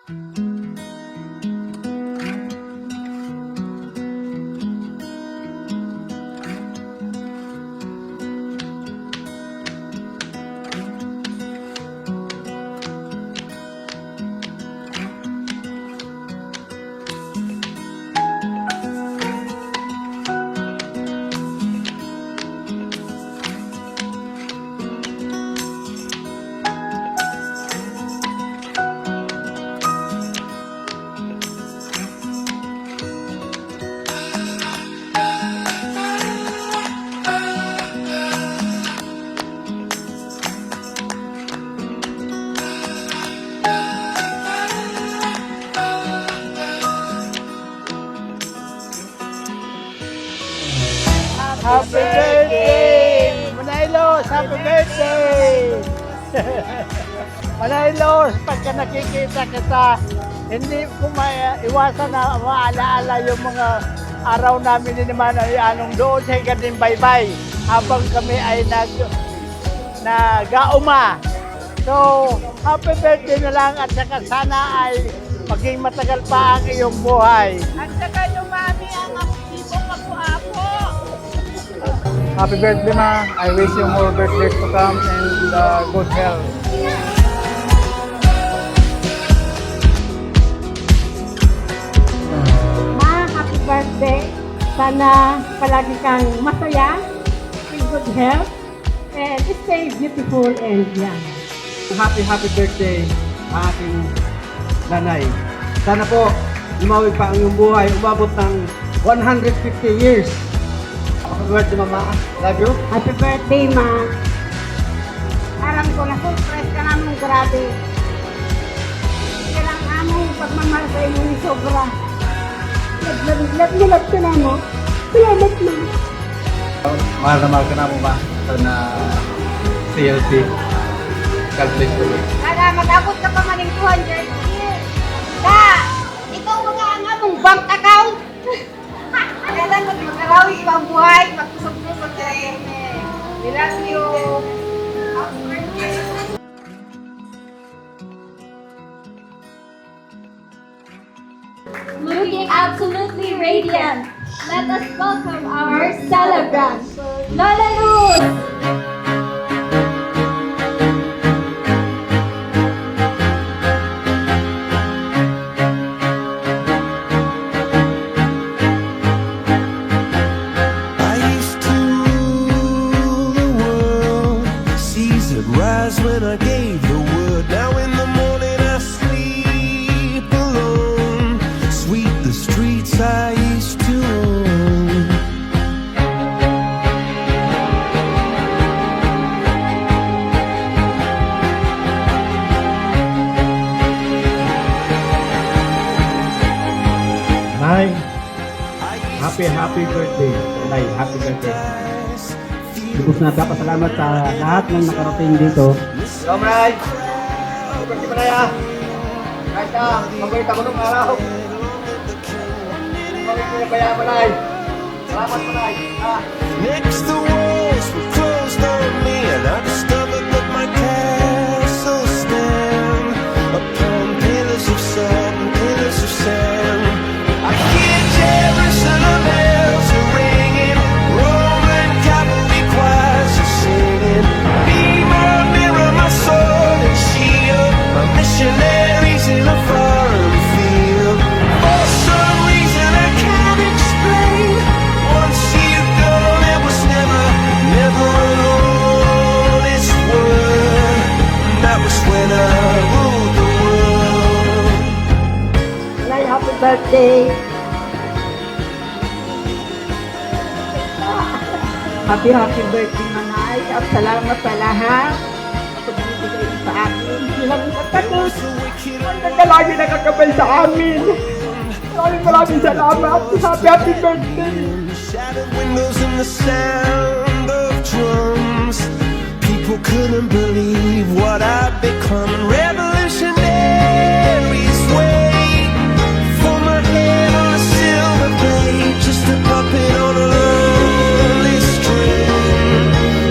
Happy birthday! Manaylos, happy birthday! Manaylos, pagka nakikita kita, hindi ko maiwasan na maalaala yung mga araw namin ni Manay Anong doon sa Higading Baybay habang kami ay nag-gauma. So, happy birthday na lang at saka sana ay maging matagal pa ang iyong buhay. At saka dumami ang ibong apo-apo. Happy birthday, Ma. I wish you more birthdays to come and good health. Ma, happy birthday. Sana palagi kang masaya, in good health, and stay beautiful and young. Happy birthday aking nanay. Sana po lumawig pa ang iyong buhay, umabot ng 150 years. Happy birthday, Mama. Love you. Happy birthday, Ma. Alam ko na surprise ka namin grabe. Kaya lang among pagmamahal sa inyo ni sobra. Love ka na mo. Salamat mo. Mahal na mahal ka na mo, Ma. Sana CLC. God bless you. Sana mag-abot ka pa maning 200 years. Da! Ikaw mga among bank account. Kaya lang mag-arawi pa ang buhay. Magkusog-kusog ka rin eh. We love you. Happy birthday. Looking absolutely radiant, let us welcome our celebrant, Lola Luz! I used to rule the world, seas would rise when I gave the word. Now in the morning I sleep alone, sweep the streets I used to own. Nay, happy birthday. Nay, happy birthday. Lubos na kapasalamat sa lahat ng nakarating dito. Hello, Nay! Happy birthday, Manaya! Kahit na, mabait ako nung araw. Mabait ko yung bayan, Manay. Salamat, Manay. Next the walls were closed on me, and I discovered that my castle stand upon pillars of salt and pillars of sand. I hear Jerusalem bells are ringing, Roman cavalry choirs are singing. Be my mirror, my sword and shield, my missionaries in a foreign field. For some reason I can't explain, once you go there was never an honest word. That was when I ruled the world. Nay, happy birthday. Happy birthday, Manay. At salamat sa lahat. Pagbibigay mo sa akin. Hilang katapos. Ang nagalagi nakakabay sa amin. Maraming salamat. Happy birthday. Shattered windows and the sound of drums. People couldn't believe what I'd become. Revolutionaries wait for my head on a silver plate, just a puppet on a lonely string.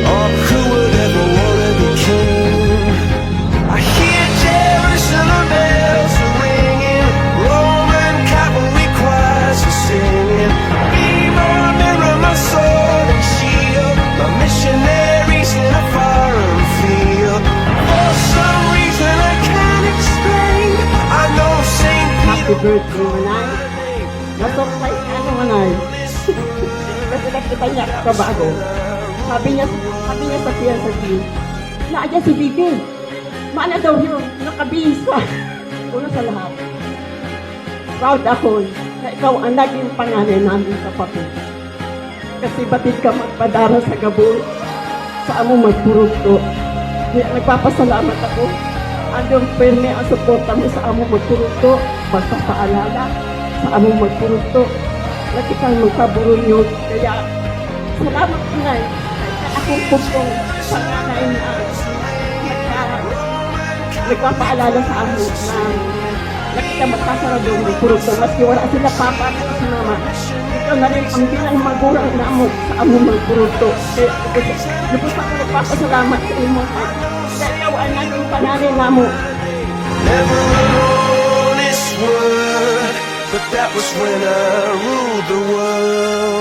Oh, who would ever wanna be king? I hear Jerusalem bells ring. birthday mo, Nay. Na-surprise ka ano, Nay. Kasi nakita niya ka bago. Sabi niya sa fiancé niya, naadya si Bibi. Maana daw yun, nakabisa. Una sa lahat. Proud ako na ikaw ang naging panganay namin sa papi. Kasi batid ka magpadara sa gabon sa among magpurugto. Kaya nagpapasalamat ako. Andong perme ang suporta mo sa among magpurugto. Pagpapaalala sa among magpurugto. Na kitang magkaburon yun. Kaya salamat ko na akong pupong panganay na nagpapaalala sa among na nakita magkasarado ng purugto. Maski wala sila papa at si mama. Ikaw na rin ang bilang magurang na mo sa among magpurugto. Kaya lubos ako nagpapasalamat sa imo. Kaya ikaw ang naging panganay na mo. Never an honest word, but that was when I ruled the world.